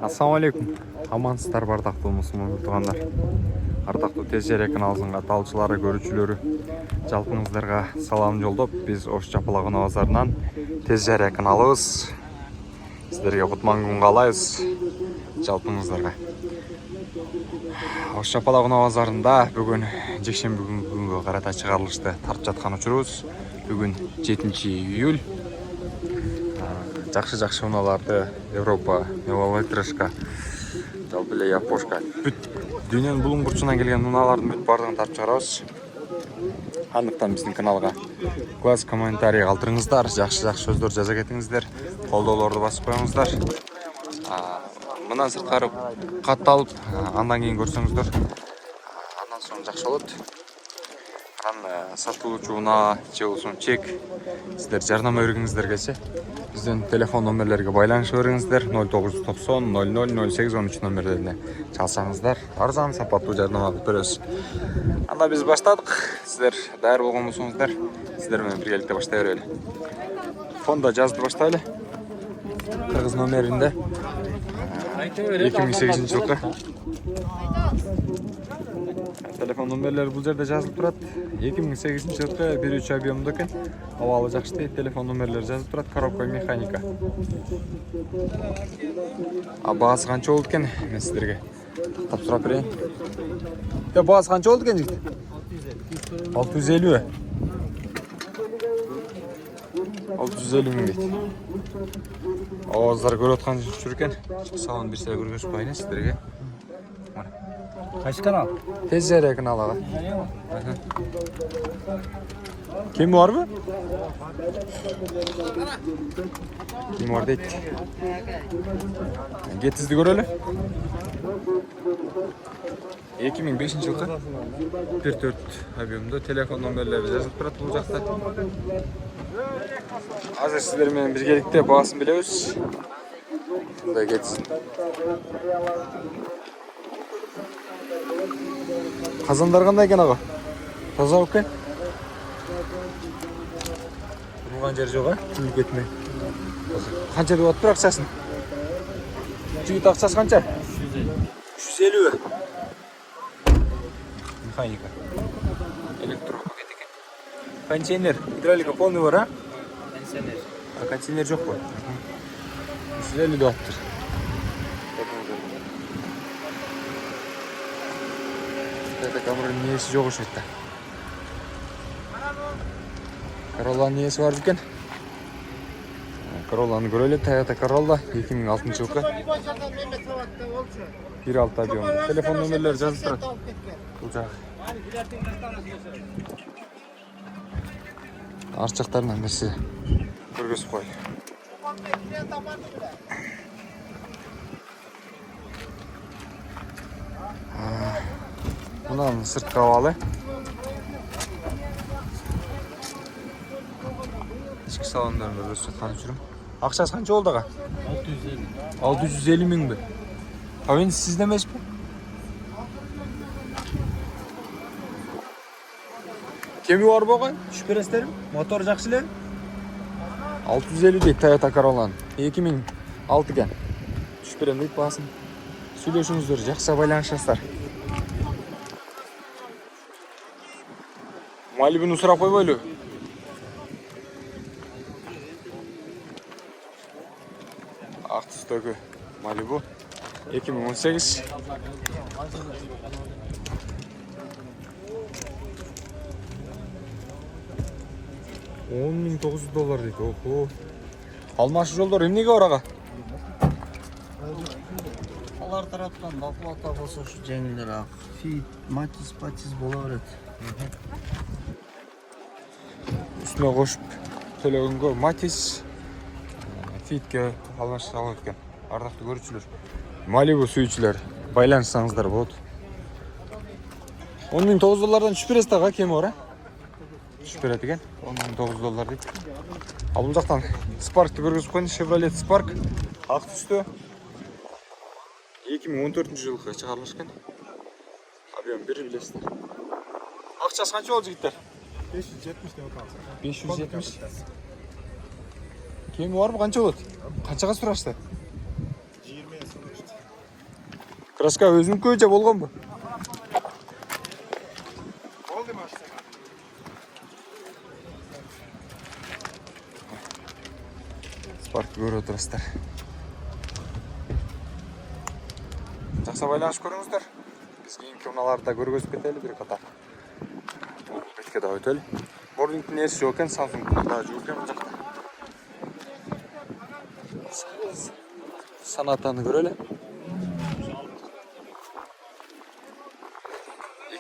Assalamu алейкум. Амансыздар бардактуу мусулман туугандар. Ардактуу Тез Жер каналынын каталчылары, көрүүчүлөрү, жалпыңыздарга салам жолдоп, биз Ош Жапалакына базарынан Тез Жер каналыбыз. Сиздерге кутман күн каалайбыз жалпыңыздарга. Ош Жапалакына базарында бүгүн жекшемби күнгө карата чыгарылышты тартып жаткан учурубуз. Бүгүн 7-июль. Жакшы унааларды Европа, Нововотрышка, жалпы эле Япошка, бүт дүйнөнүн булуң бурчунан келген унаалардын бүт бардыгын тартып чыгарабыз. Андыктан биздин каналга класс комментарий калтырыңыздар, жакшы сөздөр жаза кетиңиздер, колдоолорду басып коюңуздар. Мындан сырткары катталып, андан кийин көрсөңүздөр, андан соң жакшы болот. Сатылуучу унаа же болбосо чек сиздер жардама бергиңиздер келсе, биздин телефон номерлерге байланышып бериңиздер. 0990 00 0813 номерлерине чалсаңыздар, арзан сапаттуу жардама кылып беребиз. Анда биз баштадык. Сиздер даяр болгон болсоңуздар, сиздер менен биргеликте баштай берели. Фонда жазды баштайлы. Кыргыз номеринде 2008 жылкы телефон номерлери бул жерде жазылып турат. 2008 жылкы 1.3 объемдуу экен. Абалы жакшы, телефон номерлери жазылып турат. Коробка механика. Баасы канча болду экен? Мен сиздерге тактап сурап берейин. Баасы канча болду экен жигит? 650. 650 миң дейт. Аваздар көрүп аткан жүр экен. Салон бирсе көргөзүп коюн сиздерге. Кайсы канал? Тез Жер каналы. Кем барбы? Кем бар дейт. Кетизди көрөлү. 2005 жылкы 1.4 объемдуу телефон номерлери жазылып турат бул жакта. Азыр сиздер менен биргеликте баасын билебиз. Мындай кетсин. Казандар кандай экен ага? Таза экен. Турган жер жок, күлүп кетме. Канча деп атып акчасын? Жигит акчасы канча? 350. Механика. Электропакет экен. Кондиционер, гидравлика полный бар, а? Кондиционер. Кондиционер жокпу? 350 деп атыптыр. Это камеранын нээси жок ошо жерде. Королланын нээси бар экен. Королланы көрөлү. Toyota Corolla 2006 жылкы. 1.6 объем. Телефон номерлери жазылып турат. Бул жак. Арчактарынан нерсе көргөзүп кой. Мунун сырткы абалы. Ички салондорун көрсөтүп аткан учурум. Акчасы канча болду ага? 650. 650 миңби? Мен сизде эмеспи? Кеми бар болгон? Түшүп бересиздерби? Мотор жакшы эле? 650 дейт Toyota Corolla 2006 экен. Түшүп берем дейт баасын. Сүйлөшүңүздөр, жакшы байланышасыздар. Малибуну сурап койбойлу. Ак түстөгү Малибу 2018. $10.900 дейт. Охо. Алмашы жолдор эмнеге бар ага? Алар тараптан бакылатта болсо ушу жеңилдер ак. Фит, матис боло берет. Үстүнө кошуп төлөгөнгө матис, фитке алмашы алып экен. Ардактуу көрүүчүлөр, Малибу сүйүүчүлөр, байланышсаңыздар болот. $10.900 түшүп бересиз ага, кеми бар, а? Түшүп берет экен. $10.900 дейт. Бул жактан Spark'ты көргөзүп коюн. Chevrolet Spark ак түстө 2014 жылкы чыгарылышкан. Объем 1 билесиздер. Акчасы канча болду жигиттер? 570 деп атабыз. 570. Кеми барбы, канча болот? Канчага сурашты? 20 Краска өзүнүкү же болгонбу? Спаркты көрүп отурасыздар. Жакшы байланышып көрүңүздөр. Биз кийинки унааларда көргөзүп кетели бир катар. Бетке да өтөлү. Morning'in нерси жок экен, Samsung'дун да жок экен бул жакта. Санатаны көрөлү.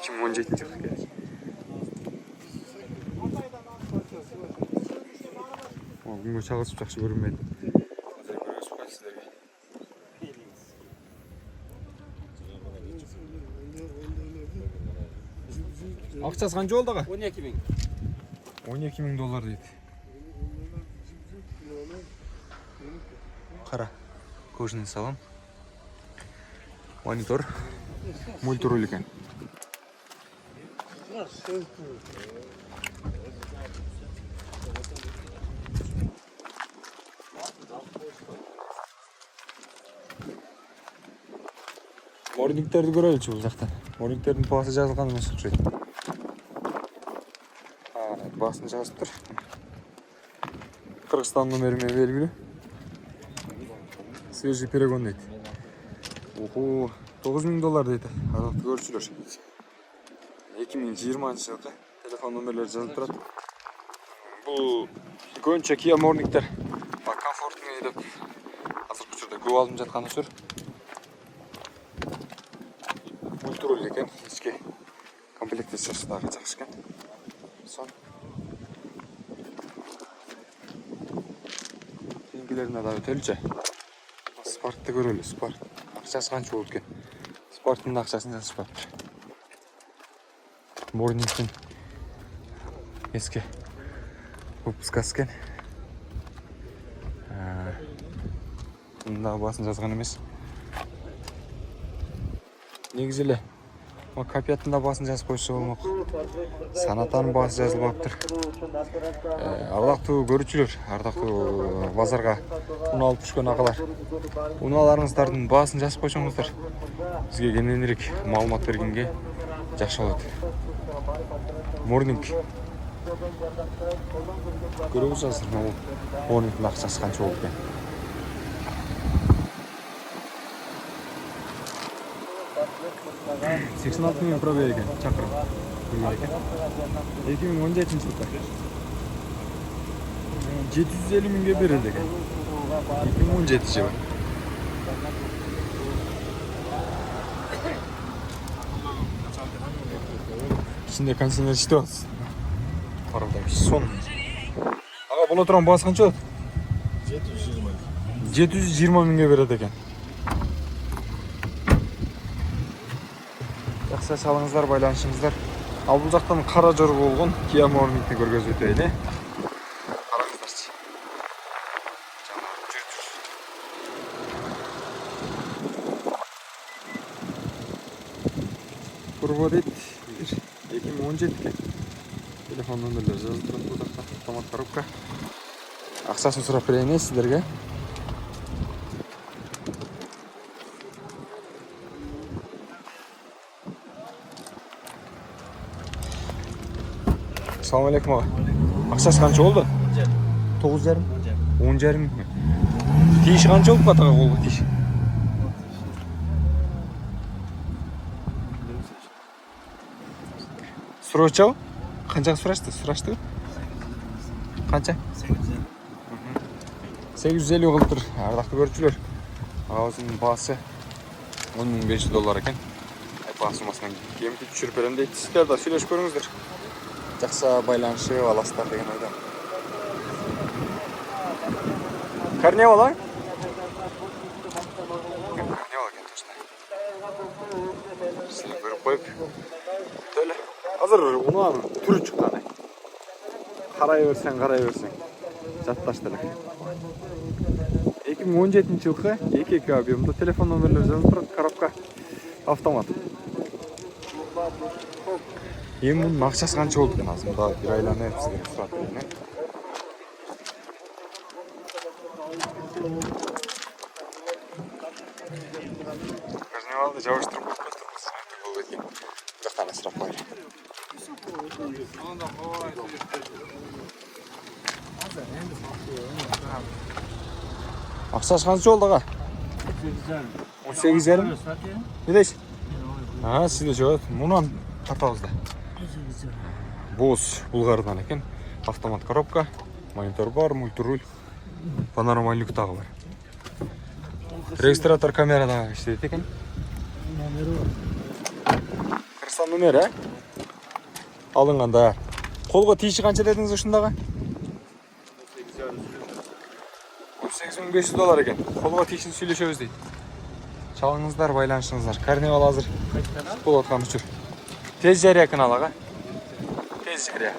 2017 жылы керек. Бүгүнкү чагылышып жакшы көрүнбөйт. Азыр көргөзүп коеюн сиздерге. Акчасы канча болду ага? 12 bin. 12 000 доллар дейт. Кара. Кожаный салон. Монитор. Мультируль экен. Morning'терди көрөлүчү бул жакта. Morning'тердин баасы жазылган эмес окшойт. Баасын жазып тур. Кыргызстан номери менен белгилүү. Свежий перегон дейт. Ого, 9 000 доллар дейт. Аралыкты көрчүлөр. 2020 жылкы телефон номерлери жазылып турат. Бул көбүнчө Kia Morning'тер комфортный деп азыркы учурда көп алынып жаткан учур. Мультируль экен, ички комплектациясы дагы жакшы экен. Сон. Кийинкилерине да өтөлүчү. Спартты көрөлү, Спарт. Акчасы канча болот экен? Спарттын акчасын жазышпаптыр. Morning'тин эски выпускасы экен. Мында баасын жазган эмес. Негизи эле копиятында баасын жазып койсо болмок. Санатанын баасы жазылбаптыр. Ардактуу көрүүчүлөр, ардактуу базарга уна алып түшкөн агалар. Унааларыңыздардын баасын жазып койсоңуздар, бизге кененирээк маалымат бергенге жакшы болот. Morning. Көрөбүз азыр бул Morning'дин акчасы канча болот экен. Seksen altı bin probaya ekan, chaqirib. 2017 жылда 750 mingga berildi ekan. 2017 yılı. İçinde kondisioner işleyapsiz. Parada son. Aga бұл отырған басы қанша болады? 720 mingga berеді екен. Жақсы салыңыздар, байланышыңыздар. Ал бұл жақтан қара жорғы болған Kia Morning'ni көргөзүп өтөйүн. Қараңыздарчы. Kurva deyт. 2017 eкен. Telefon nömürleri жазылып турат бұл жақта. Автомат коробка. Ақшасын сұрап берейін сіздерге. Assalamualaikum ağa. Ақшасы қанша болды? 9,5. 10,5 mi? Тиіші қанша болып қатаға қолға тиіші? Сұрачау? Қаншаға сұрашты? Қанша? 850 қылып тұр. Ардақты көршілер. Ağzının басы $10,500 екен. Айпан сумасынан кемді түшіріп берем дейді. Сіздер де сөйлесіп көріңіздер. Жақсы байланышы аласыздар деген ойда. Корнева ла? Корнева екен точно. Сіздер көріп қойып. Төлі. Азыр ұнағының түрі шыққаны. Қарай берсең. Жатташтылық. 2017 жылғы 2 объемда телефон номерлері жазылып тұрады, коробка автомат. Ең бұның ақшасы қанша болды екен азымда бір айланы сіздерге сұрап берейін. Карнивалды жабыштырып коюп кеттирбиз. Бул бетке. Жактан ысырап коелу. Акчасы канча болду ага? 18,5. Недейсиз? Сизде жок. Мунан тартабыз да. Боз Булгардан экен. Автомат коробка, монитор бар, мультируль, панорама люк дагы бар. Регистратор камерада иштейт экен. Номері бар. Кыргызстан номери, алынганда. Колго тийиши канча дедиңиз ушундагы? $18,500 экен. Колго тийишин сүйлөшөбүз дейт. Чалыңыздар, байланышыңыздар. Карнивал азыр болуп аткан учур. Тез жарыя канал ага. Тез жарыя.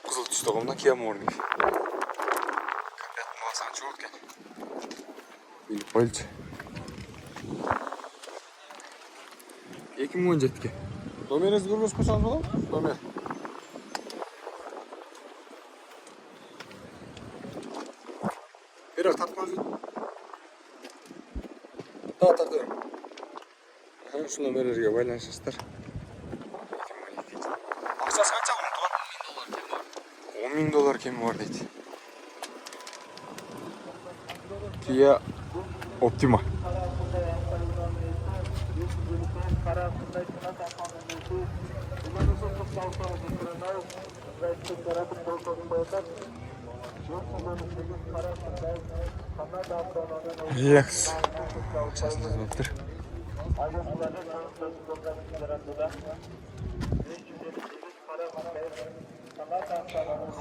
Кызыл түстө комна кемурник. Капеттин басаң чыгып экен. Билип коелчу. 2017ке. Номеріңізді көрмес қойсаңыз болады? Номер. Бері тартмаңыз. Тарты. Шу номерлерге байланышыңыздар. Ақшасы қанша ұмытқан? $10,000 кемі бар дейді. Kia Optima. Relax. Çasınız mıdır?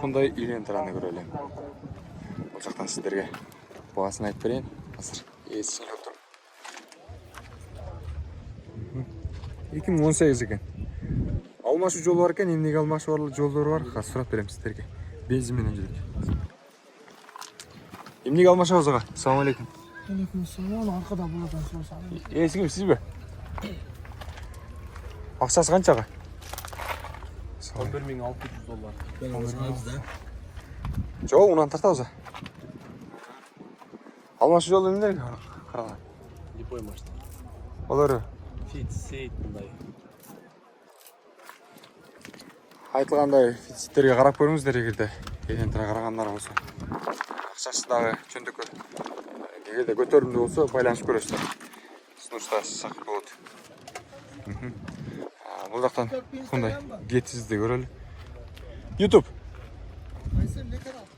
Hyundai Elantra'ны көрөлүм. Бул жактан сиздерге бағасын айтып берейин. Азыр ээси жок тур. 2018 экен. Алмашу жолу бар экен, эмнеге алмашу барлык жолдору бар. Азыр сурап берем сиздерге. Бензин менен жүрөт. Эмнеге алмашабыз ага? Ассаламу алейкум. Алейкум ассалам. Аркада болотан сурасаңыз. Ээси ким, сизби? Акчасы канча ага? $11,600. Жок, унан тартабыз. Алмашу жолу эмнеге караган? Липой машина. Олар Фит мындай. айтылгандай фитситтерге карап көрүңүздөр эгерде Элентра карагандар болсо. Акчасы дагы чөндөккө. Эгерде көтөрүмдүү болсо байланышып көрөсүздөр. Сунушта сакый болот. Бул жактан кандай кетсизди көрөлү. YouTube.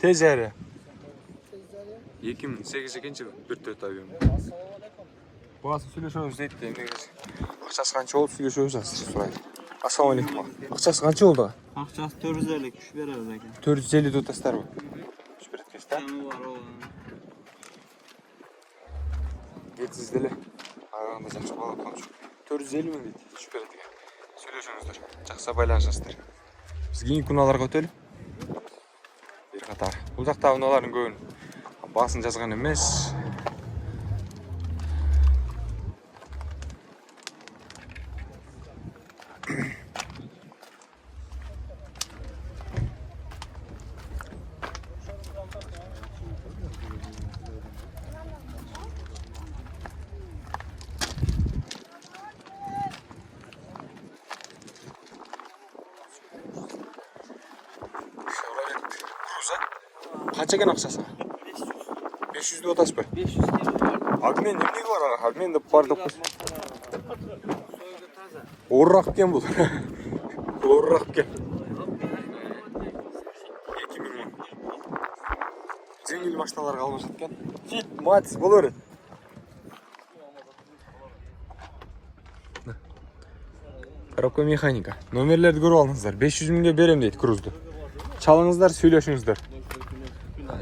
Тез жарыя. 2008 экинчи бүртөт абийм. Багасы сүйлөшөбүз дейт эми. Акчасы канча болуп сүйлөшөбүз азыр сурайт. Ассаламу алейкум. Акчасы канча болду? Акчасы 450 күч беребиз экен. 450 тутастарбы? Күч берет экенсиз да? Кетсиз деле. Араганда жакшы болот болчу. 450 миң дейт. Күч берет экен. Сүйлөшүңүздөр. Жакшы байланышасыздар. Биз кийинки унааларга өтөлү. Бир катар. Бул жакта унаалардын көбүн басын жазган эмес. Канча экен акчасы? 500 деп атасызбы? 500 теңге бар. Обмен эмнеге бар ага? Обмен деп бар деп койсо. Сойга таза. Орурак экен бул. Бул орурак экен. 2010. Жеңил машиналарга алмашат экен. Fit Max боло берет. Коробка механика. Номерлерди көрүп алыңыздар. 500 миңге берем дейт крузду. Чалыңыздар, сүйлөшүңүздөр.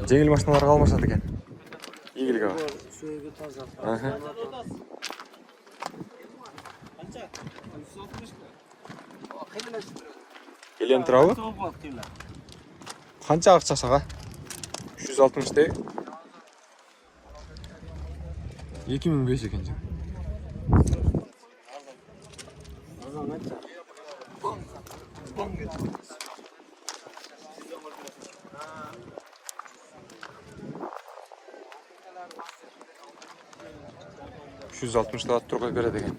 Жеңил машиналарга алмашат экен. Ийгилик ага. Сойга таза. Элентра канча акчасы ага? 360 дейт. 2005 eкен жа. Azam kaç? 360 da turga beredi eкен.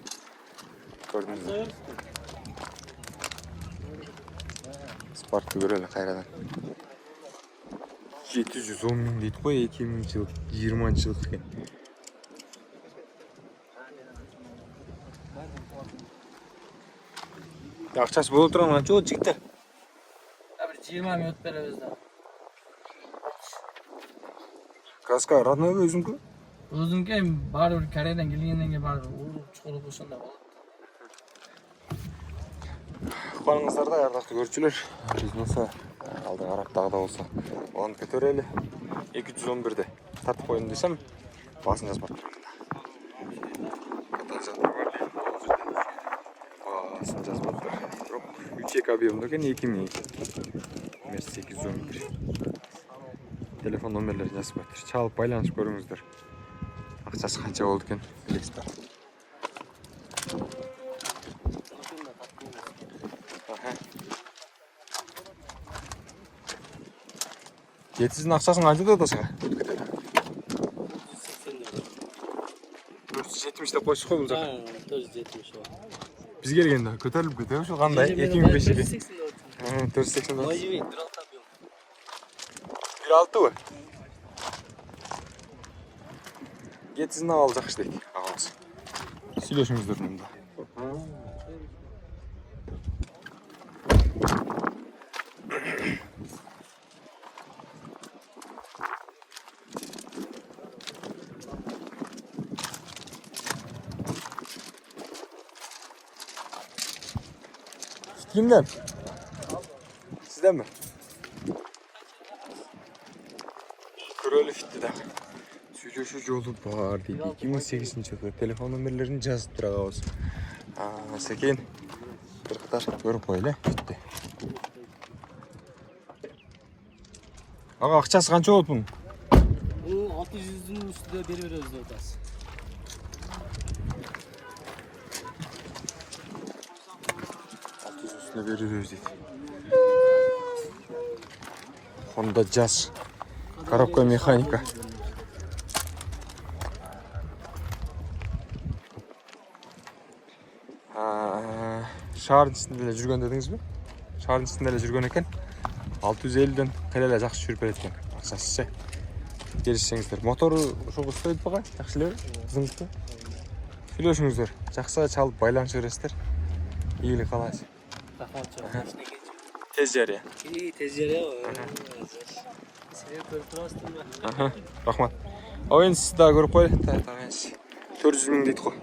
Gördünüz mü? Spark'ı görelim kayradan. 710 min deydi qo'y, 2000 yıl, 20 yıl eкен. Акчасы боло турган канча болот жигиттер? Bir 20 minut beremiz daha. Краска роднойбу өзүңкү? O'zimga baribir Koreyadan kelgandan keyin baribir urib chiqarib o'shanda bo'ladi. Ыкмаңыздарда ардактуу көрүүчүлөр, биз болсо алдыга карап дагы да болсо оған көтөрөлү. 211'de тартып коеюн десем, баасын жазбап турган. Катализатор бар. Баасын жазбап тур. Бирок 3 объемдо экен 2000. Мен 811. Телефон номерлерин жазып коюптур. Чалып байланышып көрүңүздөр. Акчасы канча болду экен билесиздер. Жетисиздин акчасын канча да атасыңа? 470 деп койсуз го бул жака. 470 o. Биз келгенде көтөрүлүп кетеби ошо кандай 2005-ге. 480. Ой, 1.6 объем. 1.6бы? Жетисин алып жакшы дейт агабыз. Сүйлөшүңүздөр мында. Kimden? Sizden mi? Körölü fitti de. Söyleşi yolu var deydi. 2008 yılı telefon numarlarını жазып тұра қалыз. Сәкен бір қатар көріп қойлы фитті. Аға, ақшасы қанша болды бұның? Bu 600'ün üstünde beriberiz otası. Üstüne veriyoruz dedi. Honda Jazz. Коробка механика. Шаардын үстүндө эле жүргөн дедиңизби? Шаардын үстүндө эле жүргөн экен. 650'den кыйла эле жакшы жүрүп берет экен. Акчасы. Келишсеңиздер. Мотору ошого стоит бага? Жакшы элеби? Кызыңызбы? Сүйлөшүңүздөр. Жакшы чалып байланышып бересиздер. Ийгилик каалайбыз. Tez жарыя. İyi tez yarıya var. Seni көрүп турасың ба? Рахмат. Ал енді сізді дағы көріп қой. 400 мың дейді ғой.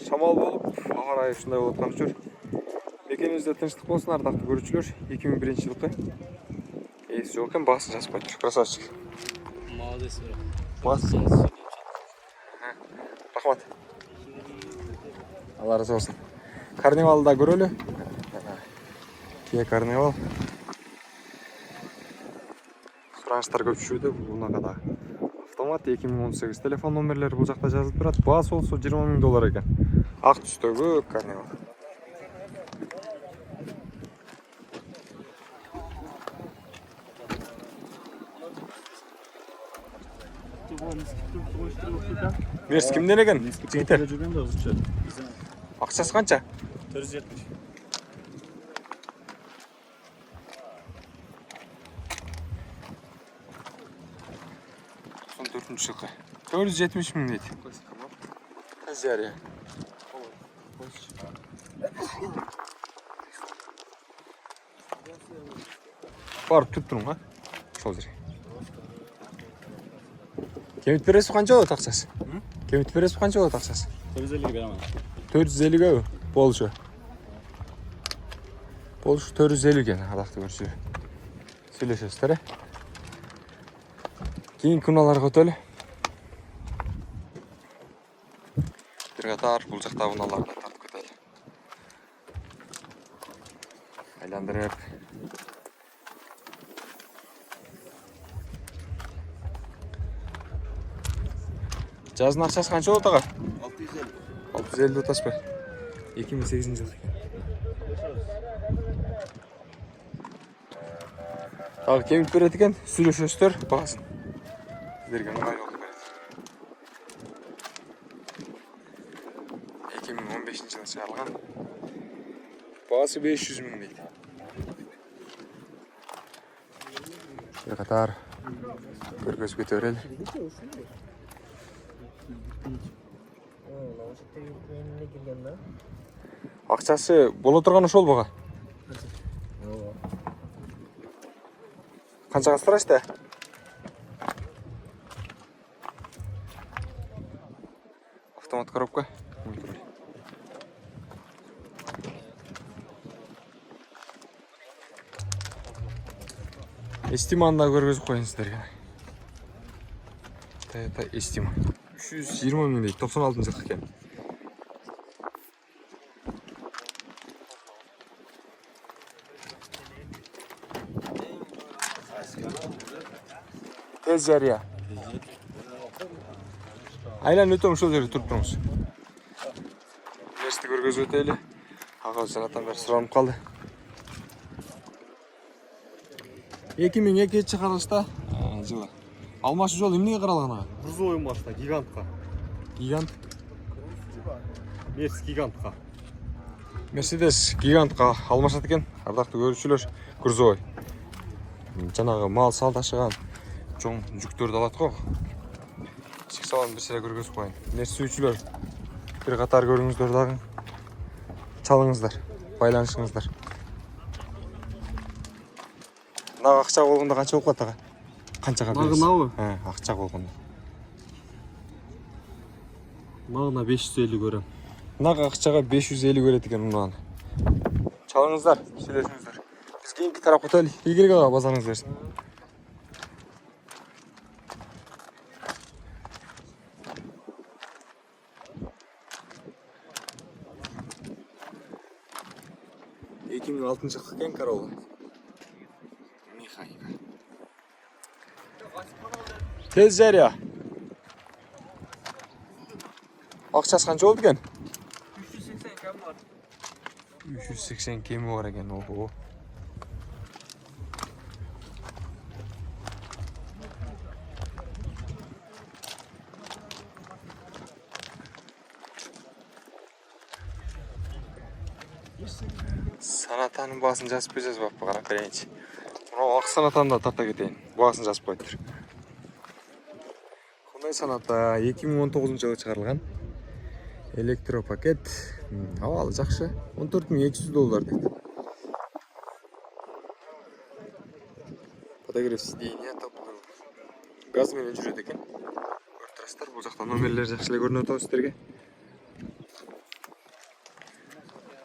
Шамал болып, ағар айы шындай болып отқан жүр. Мекенімізде тыныштық болсын, ардақты көрушілер. 2001 жылқы. Есі жоқ екен, басын жазып қойды. Красавчик. Молодец. Бас. Рахмат. Алла разы болсын. Карнивалда көрөлі. Кие карнивал. Сұраныстар көп түшуде, бұлына да. Автомат 2018 телефон номерлері бұл жақта жазылып тұрады. Басы олсы $20,000 екен. Ақ түстегі карнивал. Мерс кімден екен? Жігіттер. Ақшасы қанша? 470. Son 4. жылқы. 470 мың дейді. Тез жария. Барып түп тұрмын ға? Сол жерге. Кемет бересі қанша болады ақшасы? Кемет бересі қанша болады ақшасы? 450 беремін. 450 болушы. Болушы 450 екен адақты көрші. Сөйлесесіздер. Кейін күналарға өтелі. Bir қатар бұл жақта ұналарға тартып кетелі. Айландырып. Жаздын акчасы канча болот ага? 650. 650 болот ашпай. 2008 жыл экен. Дагы кемип берет экен, сүйлөшөсүздөр, баасын. Сиздерге ыңгайлуу болуп берет. 2015 жылы чыгарылган. Баасы 500 миң дейт. Bir катар көргөзүп кете берели. Акчасы боло турган ошол бага. Канчага сұрашты? Автомат коробка. Эстиманы да көргөзүп коеюн сиздерге. Toyota Estima. 320 миң дейт, 96 жылкы экен. Tez жария. Айлан өтөм ошол жерде туруп туруңуз. Нерсти көргөзүп өтөйлү. Ага жанатан бери суранып калды. 2002 чыгарылышта жылы. Алмашы жол эмнеге каралган ага? Грузовой машина, гигантка. Гигант. Мерс гигантка. Мерседес гигантка алмашат экен. Ардактуу көрүүчүлөр, грузовой. Жанагы мал сал ташыган чоң жүктөрдү алат го. Ички салонун бир сыйра көргөзүп коеюн. Нерсе сүйүүчүлөр, бир катар көрүңүздөр дагы. Чалыңыздар, байланышыңыздар. Нагы акча болгондо канча болуп калат ага? Канчага бересиз? Нагынабы? Акча болгондо. Нагына 550 көрөм. Нагы акчага 550 көрөт экен унаны. Чалыңыздар, сүйлөшүңүздөр. Биз кийинки тарапка өтөлү. Ийгилик ага базарыңыз берсин. Алтынчы кен Corolla. Механика. Tez жария. Акчасы канча болду экен? 380 кем бар. 380 кеми бар экен. Ого. Санатанын баасын жазып жазбаппы, карап берейинчи. Мына ак санатаны да тарта кетейин. Баасын жазып коюптур. Hyundai Sonata 2019 жылы чыгарылган. Электропакет. Абалы жакшы. $14,200 дейт. Подогрев сиденья топлуу. Газ менен жүрөт экен. Көрүп турасыздар, бул жакта номерлер жакшы эле көрүнүп атат сиздерге.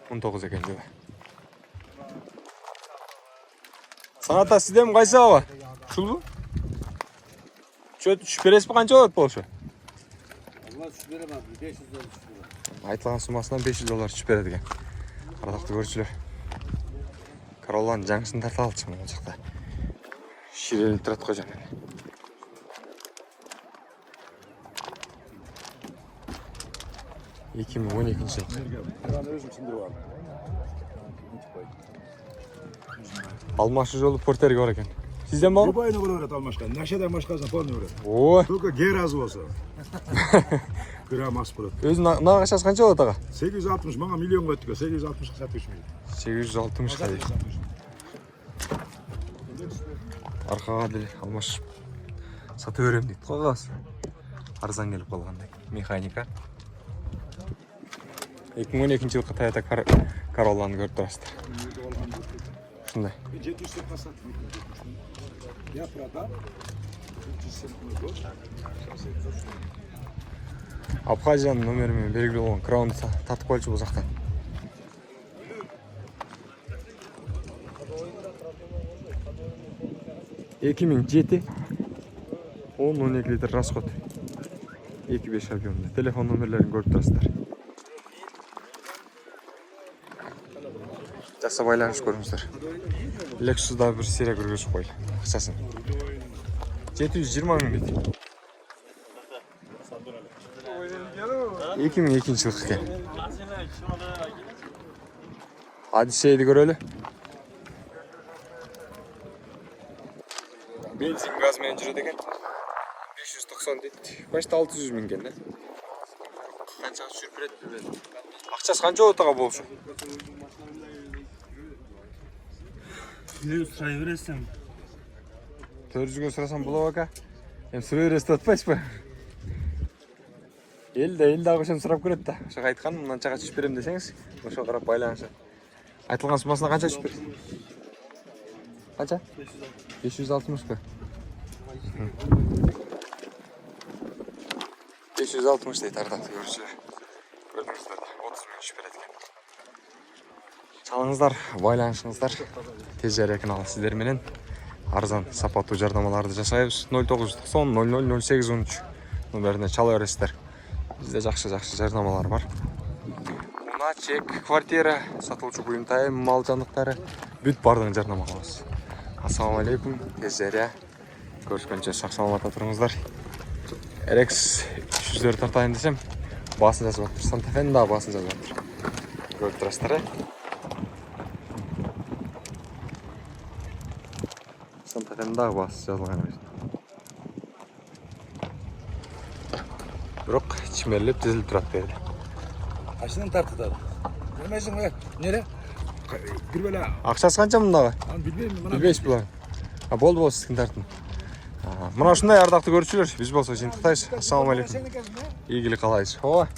19 экен жылы. Sonata сизден кайсы аба? Ушулбу? Чөт түшүп бересизби, канча болот болчу? Allah şu veremem. 500 lira şu. Айтылган суммасынан $500 түшүп берет экен. Ардактуу көрүүчүлөр. Corolla'нын жаңысын тарта алчу мына жакта. Ширелип турат го жана. Эки миң 12 жыл. Алмашы жолу портерге бар экен. Сизден болбу? Любайны көрөт алмашка. Нашадан башкасын полный көрөт. Оо, Только гераз болсо. Грамм аз көрөт. өзү нагы акчасы канча болот ага? 860 мага миллионга өттүк. 860 сатып жүрмүн. 860 га дейт. Аркага деле алмаш сатып берем дейт. Кагаз. Арзан келип калгандай. Механика. 2012 жылкы Toyota Corolla'ны көрүп турасыздар. Ушундай. 700 сатып. Я продам. 700 Абхазиянын номери менен белгилүү болгон Crown'ду татып койчу бул жактан. Эки миң 7 10-12 литр расход. 2.5 объемда. Телефон номерлерин көрүп турасыздар. Жакшы байланыш көрүңүздөр. Lexus'da bir seyre көргөзүп койлу. Акчасын. 720 миң дейт. 2002 жылғы екен. Одиссейді көрелі. Бензин газмен жүреді екен. 590 дейді. Почти 600 мың екен, да? Қанша жүріп береді білмедім. Ақшасы қанша отаға болшы? Сұрай бересің. 400-ге сұрасам болады ака. Енді сүре бересіз тұтпайсыз ба? Елді ағышын сұрап көреді да. Шаға айтқан, мынаншаға түшіп берем десеңіз, ошо қарап байланышы. Айтылған сумасына қанша түшіп бересіз? Қанша? 560 ба? 560 дейді ардақты көрушілер. Көрдіңіздер, 30 мың түшіп береді екен. Чалыңыздар, байланышыңыздар. Тез жарекін ала сіздерменен. Арзан сапаттуу жардамаларды жасайбыз. 0990 00 0813 номеріне чала бересіздер. Бізде жақсы жардамалар бар. Мына чек, квартира, сатылуучу буюмтай, мал жандыктары бүт бардығын жарнама кылабыз. Ассалаумалейкум, тез жария. Көрүшкөнчө сак саламатта туруңуздар. RX 300 тартайын десем, басын жазып атыр. Санта Фенин дагы басын жазып атыр. Көрүп турасыздар, Санта Фенин дагы басы жазылган эмес. Бирок чимерлеп тизилип турат берди. Қашынан тартыдады. Білмейсің бе? Нере? Бір бөлі. Акчасы канча мындагы? Білмеймін. Билбейсиз булар. Болду сиздин тартын. Мына ушундай ардактуу көрүүчүлөр, биз болсо жыйынтыктайбыз. Ассалаумалейкум. Ийгилик каалайбыз. Ооба.